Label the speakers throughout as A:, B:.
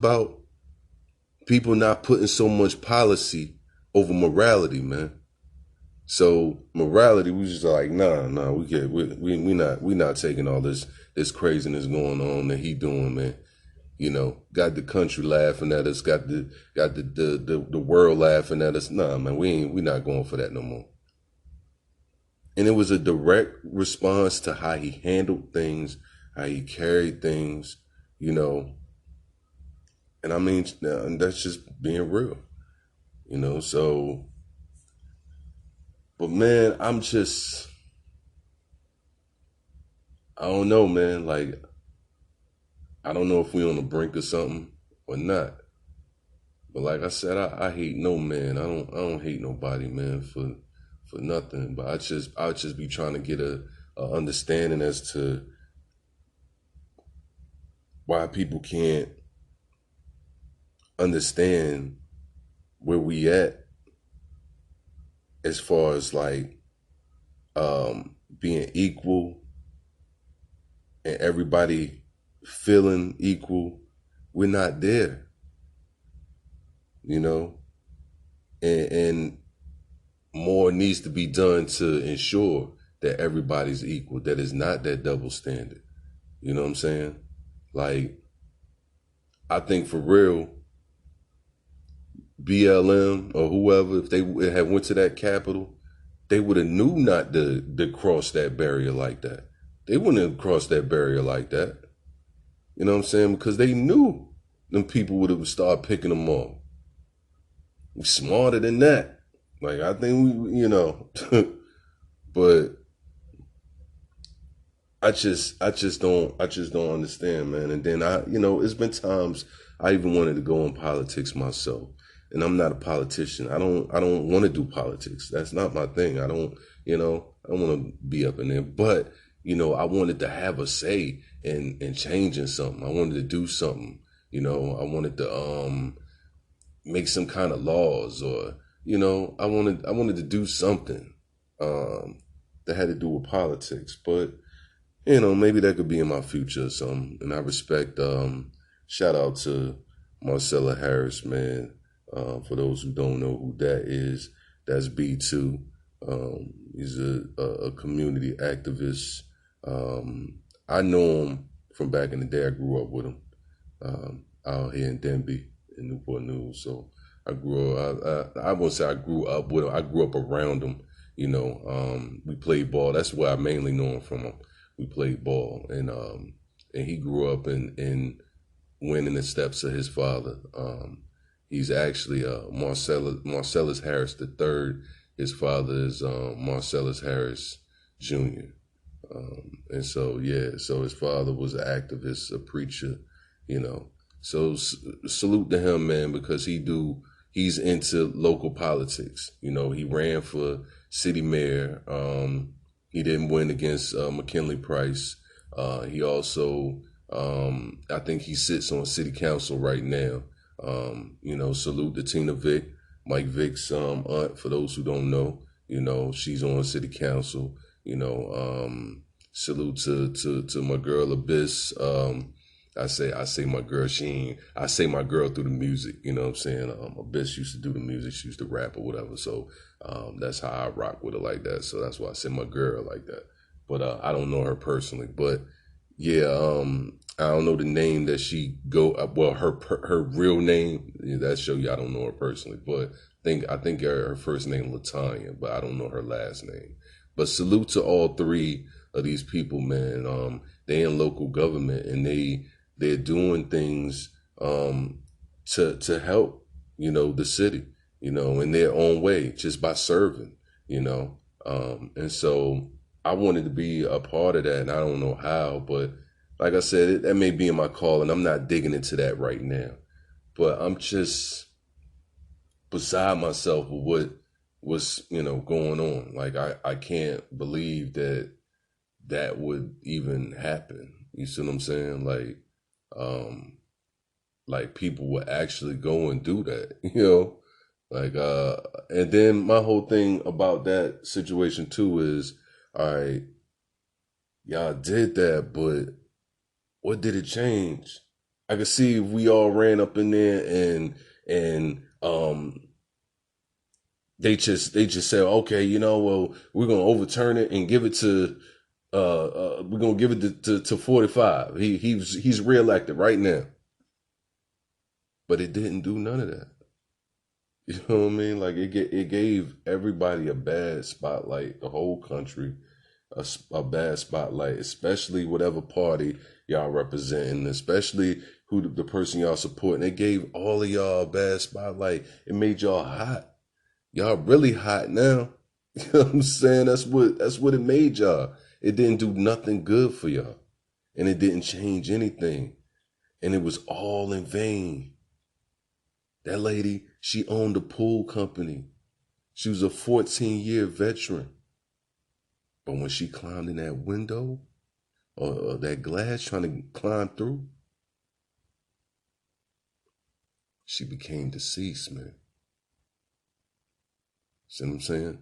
A: about people not putting so much policy over morality, man. So morality, we just like, nah, we not taking all this craziness going on that he doing, man. You know, got the country laughing at us, got the world laughing at us. Nah, man, we not going for that no more. And it was a direct response to how he handled things, how he carried things, you know. And I mean, and that's just being real, you know. So, but man, I don't know, man. Like, I don't know if we on the brink of something or not. But like I said, I hate no man. I don't hate nobody, man, for nothing. But I just be trying to get a understanding as to why people can't understand where we at as far as like being equal and everybody feeling equal. We're not there, you know, and more needs to be done to ensure that everybody's equal, that it's not that double standard. You know what I'm saying? Like, I think for real, BLM or whoever, if they had went to that Capitol, they would have knew not to cross that barrier like that. They wouldn't have crossed that barrier like that. You know what I'm saying? Because they knew them people would have started picking them off. We smarter than that. Like, I think we, you know, but I just don't understand, man. And then it's been times I even wanted to go in politics myself. And I'm not a politician. I don't want to do politics. That's not my thing. I don't want to be up in there. But, I wanted to have a say in changing something. I wanted to do something. I wanted to make some kind of laws, or, I wanted to do something that had to do with politics. But, maybe that could be in my future or something. And I respect, shout out to Marcella Harris, man. For those who don't know who that is, that's B2. He's a community activist. I know him from back in the day. I grew up with him out here in Denby, in Newport News. So I won't say I grew up with him. I grew up around him. We played ball. That's where I mainly know him from. We played ball, and he grew up in winning the steps of his father. He's actually Marcellus Harris the third. His father is Marcellus Harris Jr. And so his father was an activist, a preacher, So salute to him, man, because he's into local politics. He ran for city mayor. He didn't win against McKinley Price. He also, I think he sits on city council right now. Salute to Tina Vick, Mike Vick's aunt, for those who don't know. She's on city council. Salute to my girl Abyss. I say my girl Sheen. I say my girl through the music. You know what I'm saying? Abyss used to do the music. She used to rap or whatever. So that's how I rock with her like that. So that's why I say my girl like that. But I don't know her personally. But yeah, I don't know the name that she well, her real name. That show you I don't know her personally, but I think her first name Latanya, but I don't know her last name. But salute to all three of these people, man. They in local government, and they're doing things to help the city, in their own way, just by serving, and so I wanted to be a part of that, and I don't know how, but like I said, that may be in my call, and I'm not digging into that right now. But I'm just beside myself with what's going on. Like I can't believe that would even happen. You see what I'm saying? Like people would actually go and do that. And then my whole thing about that situation too is, all right, y'all did that, but what did it change? I could see if we all ran up in there and they just said, okay, well, we're gonna overturn it and give it to we're gonna give it to 45. He's reelected right now. But it didn't do none of that. You know what I mean? Like it gave everybody a bad spotlight, the whole country a bad spotlight, especially whatever party y'all representing, especially who the person y'all supporting. It gave all of y'all a bad spotlight. It made y'all hot. Y'all really hot now. You know what I'm saying? That's what it made y'all. It didn't do nothing good for y'all. And it didn't change anything. And it was all in vain. That lady, she owned a pool company. She was a 14-year veteran. But when she climbed in that window or that glass trying to climb through, she became deceased, man. See what I'm saying?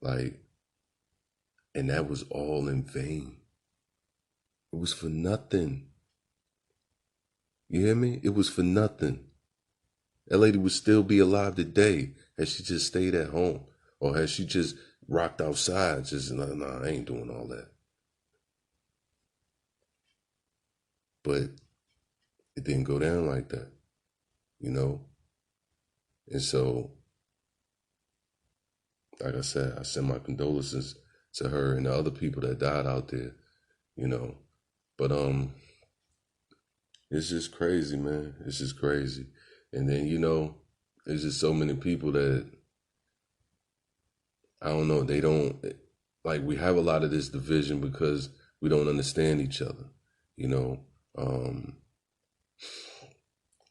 A: Like, and that was all in vain. It was for nothing. You hear me? It was for nothing. That lady would still be alive today had she just stayed at home or had she just rocked outside. Just, nah, I ain't doing all that. But it didn't go down like that, And so, like I said, I send my condolences to her and the other people that died out there, But it's just crazy, man. It's just crazy. And then, there's just so many people that, I don't know, they don't, like, we have a lot of this division because we don't understand each other,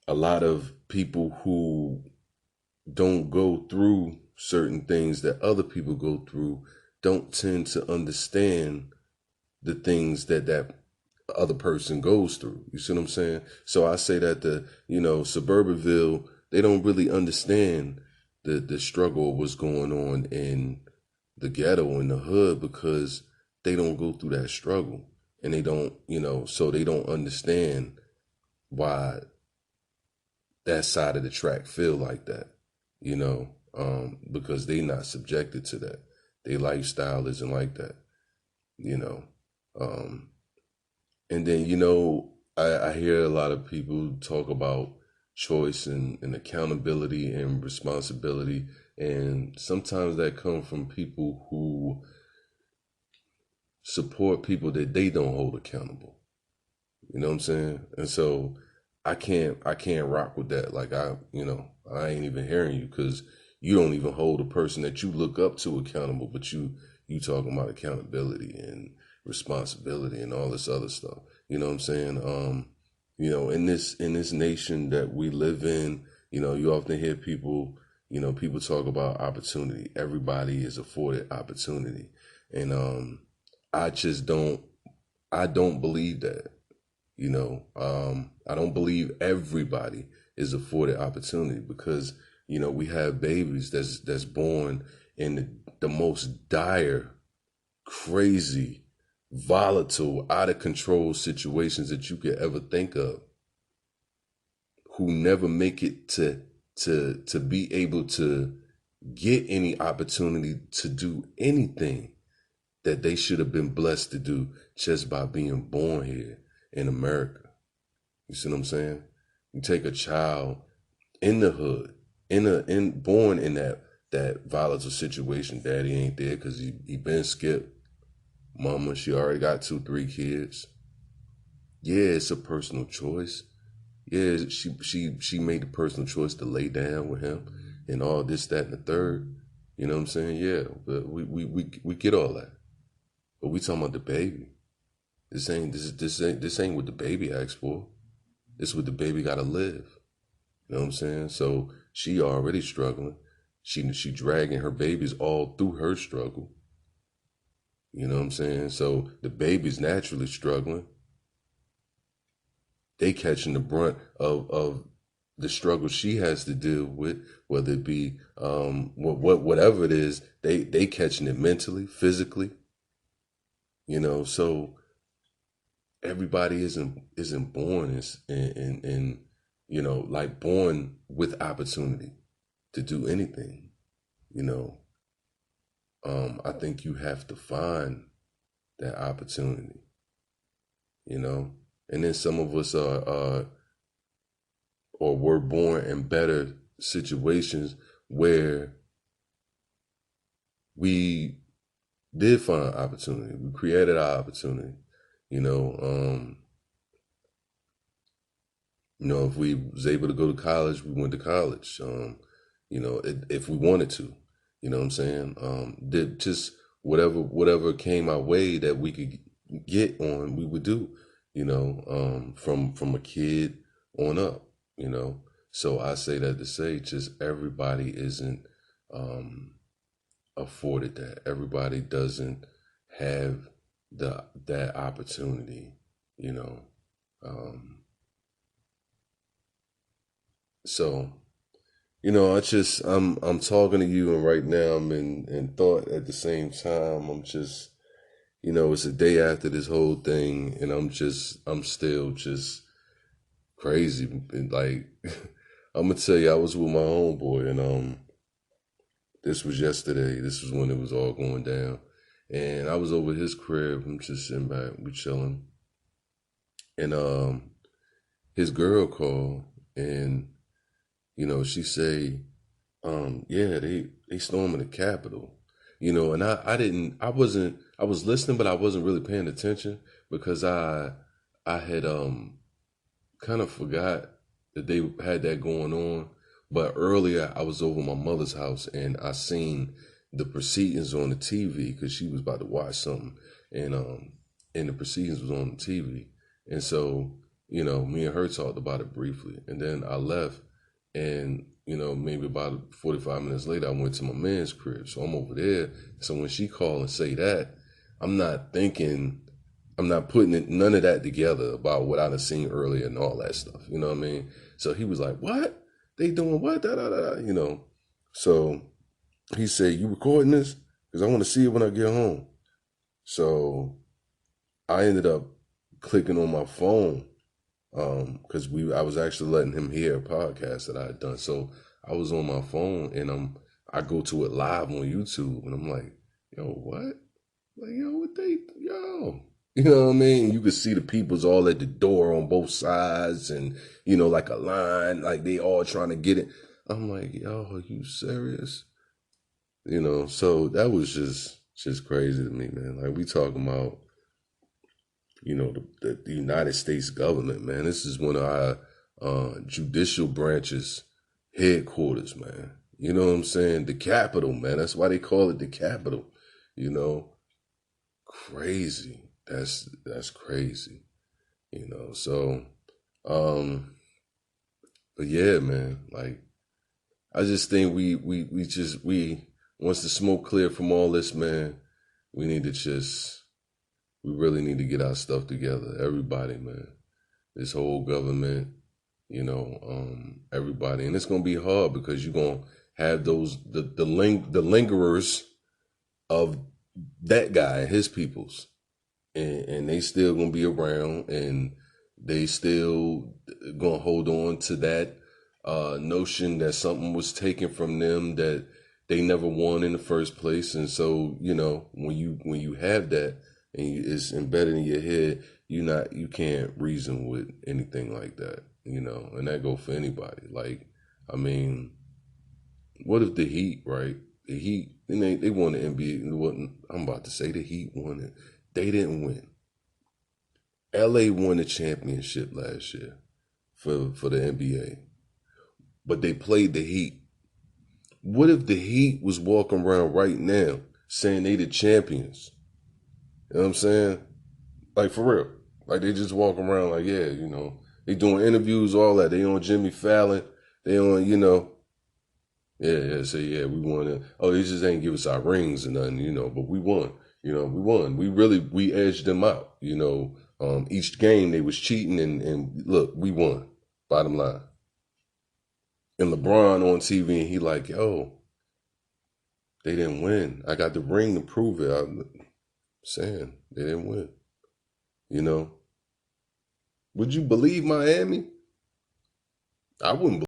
A: A lot of people who don't go through certain things that other people go through don't tend to understand the things that other person goes through. You see what I'm saying? So I say that Suburbanville, they don't really understand the struggle of what's going on in the ghetto, in the hood, because they don't go through that struggle. And they don't, so they don't understand why that side of the track feel like that, because they not subjected to that. Their lifestyle isn't like that, And then, I hear a lot of people talk about choice and accountability and responsibility. And sometimes that comes from people who support people that they don't hold accountable. You know what I'm saying? And so I can't rock with that. Like I ain't even hearing you because you don't even hold a person that you look up to accountable, but you talking about accountability and responsibility and all this other stuff. You know what I'm saying? In this nation that we live in, you often hear people talk about opportunity. Everybody is afforded opportunity. And I don't believe that. I don't believe everybody is afforded opportunity because, we have babies that's born in the most dire, crazy, volatile, out of control situations that you could ever think of, who never make it to be able to get any opportunity to do anything that they should have been blessed to do just by being born here in America. You see what I'm saying? You take a child in the hood, born in that volatile situation. Daddy ain't there because he been skipped. Mama, she already got 2-3 kids. Yeah, it's a personal choice. Yeah, she made the personal choice to lay down with him and all this, that, and the third. You know what I'm saying? Yeah, but we get all that. But we talking about the baby. This ain't what the baby asked for. This is what the baby gotta live. You know what I'm saying? So she already struggling. She dragging her babies all through her struggle. You know what I'm saying? So the baby's naturally struggling. They catching the brunt of the struggle she has to deal with, whether it be whatever it is, they catching it mentally, physically. So everybody isn't born in you know, like born with opportunity to do anything, you know. I think you have to find that opportunity, you know. And then some of us are or were born in better situations where we did find opportunity. We created our opportunity, you know. If we was able to go to college, we went to college. If we wanted to, you know what I'm saying? Did just whatever came our way that we could get on, we would do, from a kid on up, you know. So I say that to say just everybody isn't afforded that. Everybody doesn't have that opportunity, you know. So, I'm talking to you, and right now I'm in thought at the same time. I'm just, it's a day after this whole thing, and I'm still just crazy. And like, I'm gonna tell you, I was with my homeboy, and this was yesterday. This was when it was all going down, and I was over his crib. I'm just sitting back, we chilling, and his girl called, and she say, yeah, they storming the Capitol, and I was listening, but I wasn't really paying attention because I had kind of forgot that they had that going on. But earlier I was over my mother's house and I seen the proceedings on the TV because she was about to watch something, and the proceedings was on the TV, and so me and her talked about it briefly, and then I left. And, maybe about 45 minutes later, I went to my man's crib. So I'm over there. So when she called and say that, I'm not putting none of that together about what I done seen earlier and all that stuff. You know what I mean? So he was like, what? They doing what? Da, da, da, So he said, you recording this? Because I want to see it when I get home. So I ended up clicking on my phone because I was actually letting him hear a podcast that I had done. So I was on my phone and I go to it live on YouTube and I'm like, yo, what? Like, yo. You know what I mean? You could see the people's all at the door on both sides and, like a line, like they all trying to get it. I'm like, yo, are you serious? So that was just crazy to me, man. Like we talking about, the United States government, man. This is one of our judicial branches headquarters, man. You know what I'm saying? The Capitol, man. That's why they call it the Capitol. Crazy. That's crazy. So, but yeah, man. Like, I just think we once the smoke clear from all this, man, we really need to get our stuff together. Everybody, man. This whole government, everybody. And it's going to be hard because you're going to have the lingerers of that guy and his peoples. And they still going to be around and they still going to hold on to that notion that something was taken from them that they never won in the first place. And so, when you have that, and it's embedded in your head, you can't reason with anything like that, and that go for anybody. Like, I mean, what if the Heat, right? The Heat, and they won the NBA. I'm about to say the Heat won it. They didn't win. LA won the championship last year for the NBA, but they played the Heat. What if the Heat was walking around right now saying they the champions? You know what I'm saying? Like, for real. Like, they just walk around like, yeah, they doing interviews, all that. They on Jimmy Fallon. They on, say, yeah, we won it. Oh, they just ain't give us our rings and nothing, but we won. We won. We edged them out, each game they was cheating and look, we won. Bottom line. And LeBron on TV and he like, yo, they didn't win. I got the ring to prove it. I'm saying they didn't win. Would you believe Miami? I wouldn't